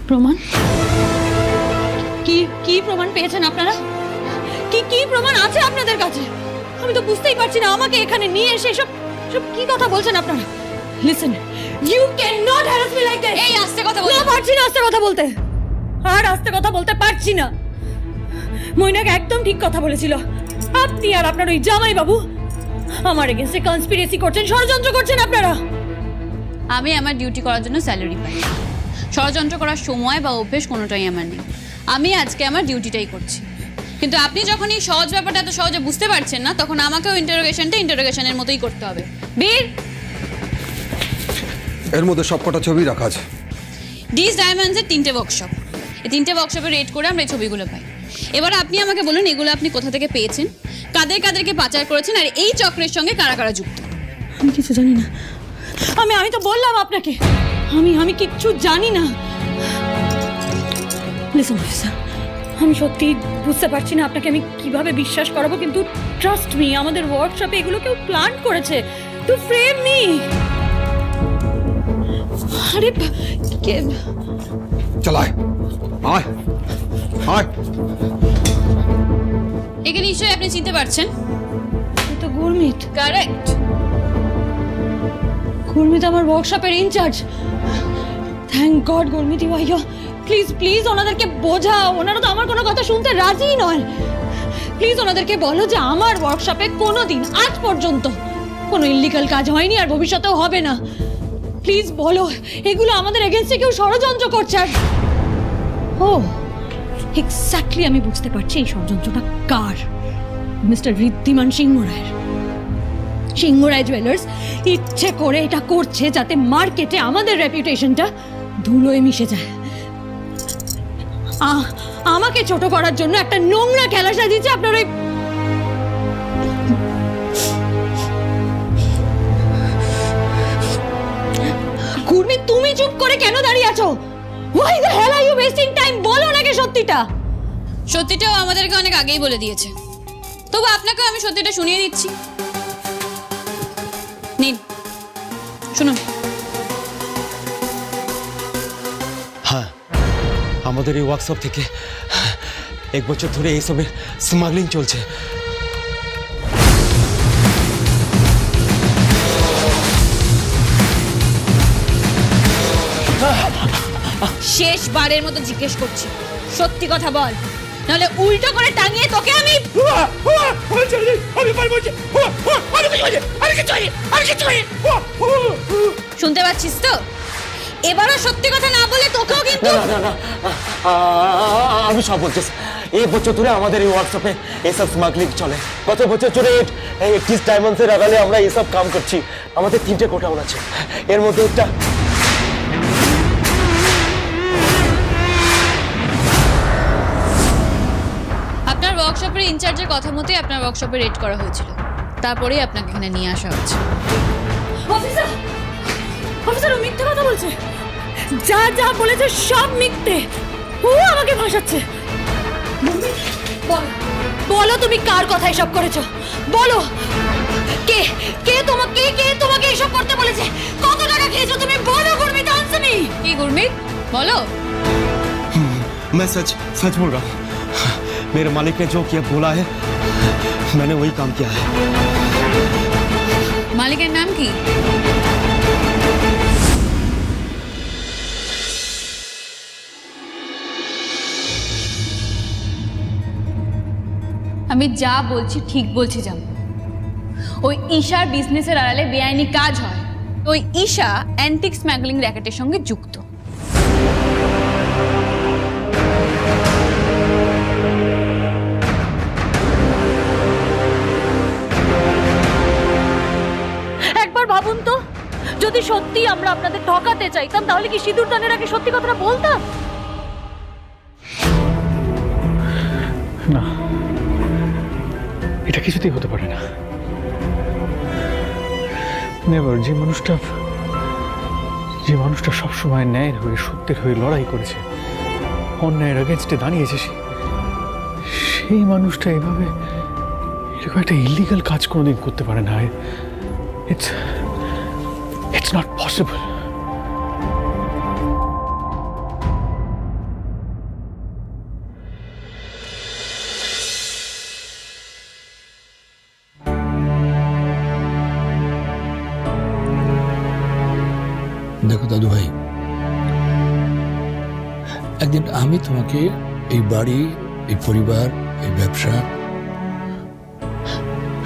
প্রমাণ? কি কি প্রমাণ পেয়েছেন আপনারা? কি কি প্রমাণ আছে আপনাদের কাছে? আমি তো বুঝতেই পারছি না। আমাকে এখানে নিয়ে এসে সব সব কি কথা বলছেন আপনারা? Listen, you can not harass me like this. এই আস্তে কথা বলতে পারছি না, আস্তে কথা বলতে। আর আস্তে কথা বলতে পারছি না। মৈনাক একদম ঠিক কথা বলেছিল। আপনি আর আপনার ওই জামাই বাবু আমার এগেইনস্টে কনস্পিরেসি করছেন, ষড়যন্ত্র করছেন আপনারা। আমি আমার ডিউটি করার জন্য স্যালারি পাই। ষড়যন্ত্র করার সময় বা অভ্যেস কোনোটাই আমার নেই। আমি আজকে আমার ডিউটিটাই করছি। কিন্তু আপনি যখন এই সহজ ব্যাপারটা এত সহজে বুঝতে পারছেন না, তখন আমাকেও ইন্টারোগেশনের মতোই করতে হবে। বীর, এর মধ্যে সবকটা ছবি রাখা আছে। ডিস ডায়মন্ডসের 3টে ওয়ার্কশপ। এই 3টে ওয়ার্কশপে রেট করে আমরা এই ছবিগুলো পাই। এবার আপনি আমাকে বলুন, এগুলো আপনি কোথা থেকে পেয়েছেন, কাদেরকে পাচার করেছেন, আর এই চক্রের সঙ্গে কারা কারা যুক্ত? আমি কিছু জানি না। আমি তো বললাম আপনাকে, আমি কিচ্ছু জানি না। লিসেন অফিসার, আমি সত্যি বুঝতে পারছি না আপনাকে আমি কিভাবে বিশ্বাস করাবো, কিন্তু ট্রাস্ট মি, আমাদের ওয়ার্কশপে এগুলো কেউ প্ল্যান করেছে টু ফ্রেম মি। আরে কে? চলায় আয় আয়। একে নিশ্চয়ই আপনি চিনতে পারছেন। এ তো গুরমিত। কারেক্ট। গুরমিত আমার ওয়ার্কশপের incharge. Thank god Gurmeet you are here. Please please ওনাদেরকে বোঝাও, ওনারা তো আমার কোনো কথা শুনতে রাজি নয়। প্লিজ ওনাদেরকে বলো যে আমার ওয়ার্কশপে কোনোদিন আজ পর্যন্ত কোনো ইল্লিগাল কাজ হয়নি আর ভবিষ্যতেও হবে না। প্লিজ বলো, এগুলো আমাদের এগেইনস্টে কেউ ষড়যন্ত্র করছে। ও এক্স্যাক্টলি, আমি বুঝতে পারছি এই ষড়যন্ত্রটা কার। মিস্টার ঋদ্ধিমান সিংহ রায়ের। সিংহ রায় জুয়েলার্স ইচ্ছে করে এটা করছে যাতে মার্কেটে আমাদের রেপুটেশনটা ধুলোয় মিশে যায়। আমাকে ছোট করার জন্য একটা নোংরা খেলা সাজিয়েছে আপনার ওই। গুরমিত, তুমি চুপ করে কেন দাঁড়িয়ে আছো? Why the hell are you wasting time? বলো নাকি সত্যিটা। সত্যিটাও আমাদেরকে অনেক আগেই বলে দিয়েছে, তবু আপনাকেও আমি সত্যিটা শুনিয়ে দিচ্ছি। নিন শুনুন। হ্যাঁ, আমাদের এই ওয়ার্কশপ থেকে 1 বছর ধরে এইসবের স্মাগলিং চলছে। শেষবারের মতো জিজ্ঞেস করছি, সত্যি কথা বল, নাহলে উল্টো করে টাঙিয়ে তোকে আমি। শুনতে পাচ্ছিস তো? এবারও সত্যি কথা না বলে তোকেও কিন্তু। না, আমি সব বলছি। 1 বছর ধরে আমাদের এই ওয়ার্কশপে এইসব স্মাগলিং চলে। কত বছর ধরে ডিস ডায়মন্ডসের আড়ালে আমরা এইসব কাম করছি। আমাদের 3টে গোডাউন আছে, এর মধ্যে একটা। আপনার ওয়ার্কশপের ইনচার্জের কথা মতোই আপনার ওয়ার্কশপে রেড করা হয়েছিল, তারপরেই আপনাকে এখানে নিয়ে আসা হচ্ছে। অফিসার, অফিসার ও মিথ্যে কথা বলছে। যা যা বলেছে সব মিথ্যে। ও আমাকে ভাসাচ্ছে। বলো তুমি কার কথা এসব করেছো? বলো কে কে তোমাকে এসব করতে বলেছে? কত টাকা খেয়েছো তুমি? বলো গুরমিত, আনসার মি। কি গুরমিত, বলো। मैं सच बोल रहा हूँ। मेरे मालिक ने जो किया बोला है, मैंने वही काम किया है। মালিকের নাম কি? আমি যা বলছি ঠিক বলছি জান। ওই ঈশার বিজনেসের আড়ালে বেআইনি কাজ হয়। ওই ঈশা অ্যান্টিক স্মাগলিং র্যাকেটের সঙ্গে যুক্ত। একবার ভাবুন তো, যদি সত্যি আমরা আপনাদের ঠকাতে চাইতাম তাহলে কি সিঁদুর দানের আগে সত্যি কথাটা বলতাম? না, এটা কিছুতেই হতে পারে না। নেভার। যে মানুষটা সবসময় ন্যায়ের হয়ে, সত্যের হয়ে লড়াই করেছে, অন্যায়ের এগেনস্টে দাঁড়িয়েছে, সেই মানুষটা এভাবে এরকম একটা ইলিগাল কাজ কোনোদিন করতে পারে না। It's not possible. একদিন আমি তোমাকে এই বাড়ি, এই পরিবার, এই ব্যবসা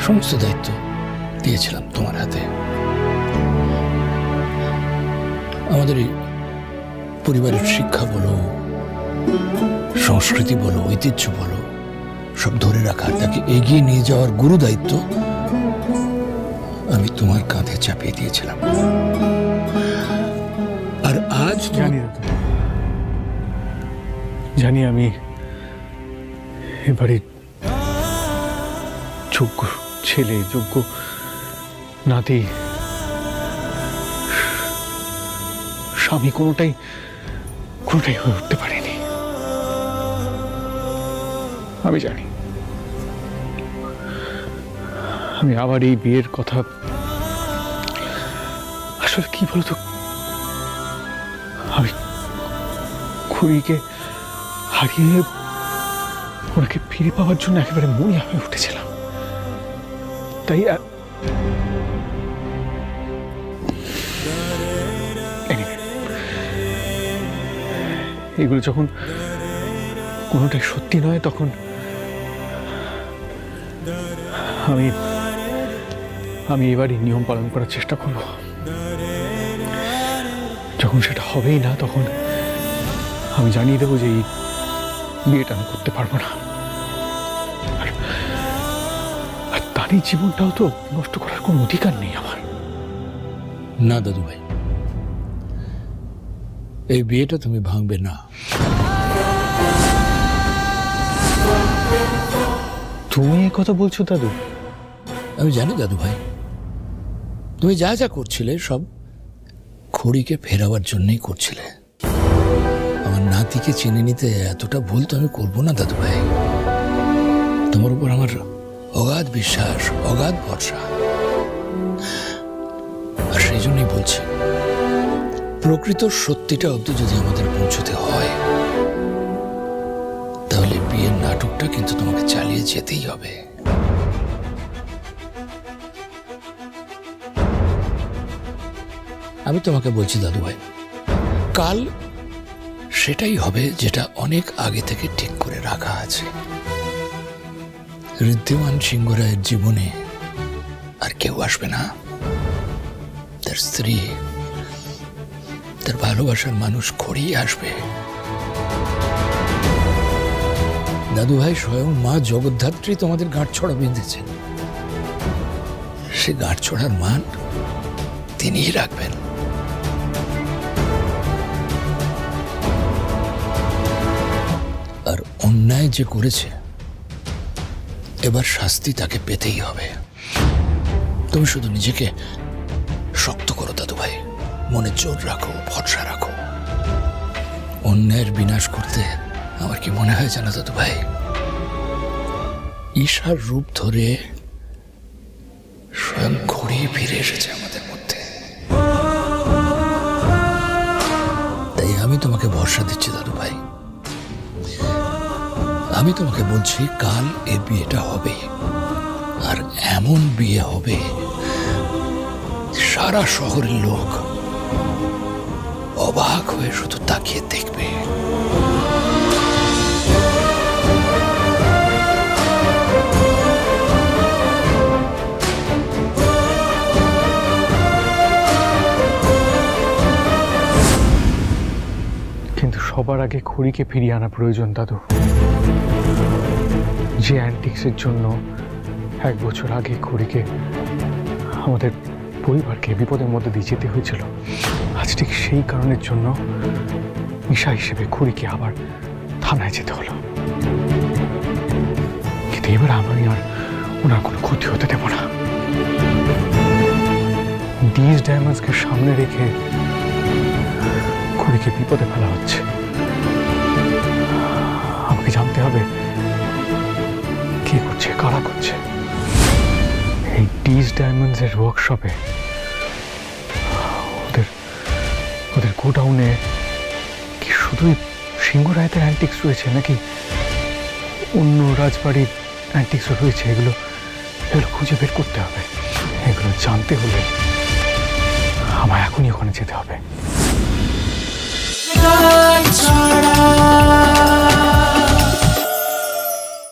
সমস্ত দায়িত্ব দিয়েছিলাম তোমার হাতে। আমাদের এই পরিবারের শিক্ষা বলো, সংস্কৃতি বলো, ঐতিহ্য বলো, সব ধরে রাখার, তাকে এগিয়ে নিয়ে যাওয়ার গুরু দায়িত্ব আমি তোমার কাঁধে চাপিয়ে দিয়েছিলাম। আর আজ জানি দাদু, জানি আমি এবারে যোগ্য ছেলে, যোগ্য নাতি, স্বামী কোনোটাই হয়ে উঠতে পারেনি। আমি জানি আমি আবার এই বিয়ের কথা, আসলে কি বলতো, আমি খুড়িকে হারিয়ে ওনাকে ফিরে পাওয়ার জন্য একেবারে মরিয়া হয়ে উঠেছিলাম। তাই এগুলো যখন কোনোটাই সত্যি নয়, তখন আমি এবারই নিয়ম পালন করার চেষ্টা করব। যখন সেটা হবেই না, তখন আমি জানিয়ে দেবো যে এই বিয়েটা আমি করতে পারবো না। আর তারই জীবনটাও তো নষ্ট করার কোনো অধিকার নেই আমার। না দাদু ভাই, এই বিয়েটা তুমি ভাঙবে না। তুমি এ কথা বলছো দাদু? আমি জানি দাদু ভাই, তুমি যা যা করছিলে সব খড়িকে ফেরাবার জন্যই করছিলে। আমার নাতিকে চিনে নিতে এতটা ভুল তো আমি করবো না দাদু ভাই। তোমার উপর আমার অগাধ বিশ্বাস, অগাধ ভরসা। আর সেই জন্যই বলছি, প্রকৃত সত্যিটা অবধি যদি আমাদের পৌঁছতে হয়, তাহলে বিয়ের নাটকটা কিন্তু তোমাকে চালিয়ে যেতেই হবে। আমি তোমাকে বলছি দাদু ভাই, কাল সেটাই হবে যেটা অনেক আগে থেকে ঠিক করে রাখা আছে। ঋদ্ধিমান সিংহরায়ের জীবনে আর কেউ আসবে না। তার স্ত্রী, তার ভালোবাসার মানুষ খড়িয়ে আসবে। দাদু ভাই, স্বয়ং মা জগদ্ধাত্রী তোমাদের গাঁটছড়া বেঁধেছেন। সে গাঁটছড়ার মান তিনিই রাখবেন। আর অন্যায় যে করেছে, এবার শাস্তি তাকে পেতেই হবে। তুমি শুধু নিজেকে শক্ত করো দাদু ভাই, মনে জোর রাখো, ভরসা রাখো। অন্যায়ের বিনাশ করতে আমার কি মনে হয় জানো দাদু ভাই, ঈশার রূপ ধরে স্বয়ং ঘুরিয়ে ফিরে এসেছে আমাদের মধ্যে। তাই আমি তোমাকে ভরসা দিচ্ছি দাদু ভাই। আমি তোমাকে বলছি, কাল এই বিয়েটা হবে। আর এমন বিয়ে হবে, সারা শহরের লোক অবাক হয়ে শুধু তাকিয়ে দেখবে। কিন্তু সবার আগে খড়িকে ফিরিয়ে আনা প্রয়োজন দাদু। যে অ্যান্টিক্সের জন্য 1 বছর আগে খড়িকে, আমাদের পরিবারকে বিপদের মধ্যে দিয়ে যেতে হয়েছিল, আজ ঠিক সেই কারণের জন্য ঈশা হিসেবে খড়িকে আবার থানায় যেতে হলো। কিন্তু এবার আমি আর ওনার কোনো ক্ষতি হতে দেব না। ডিজ ডায়মন্ডসকে সামনে রেখে খড়িকে বিপদে ফেলা হচ্ছে। আমাকে জানতে হবে কে করছে, কারা করছে। এই ডিজ ডায়মন্ডসের ওয়ার্কশপে, ওদের গোডাউনে কি শুধুই সিংহরায়তের অ্যান্টিক্স রয়েছে, নাকি অন্য রাজবাড়ির অ্যান্টিক্সও রয়েছে? এগুলো খুঁজে বের করতে হবে। এগুলো জানতে হলে আমায় এখনই ওখানে যেতে হবে।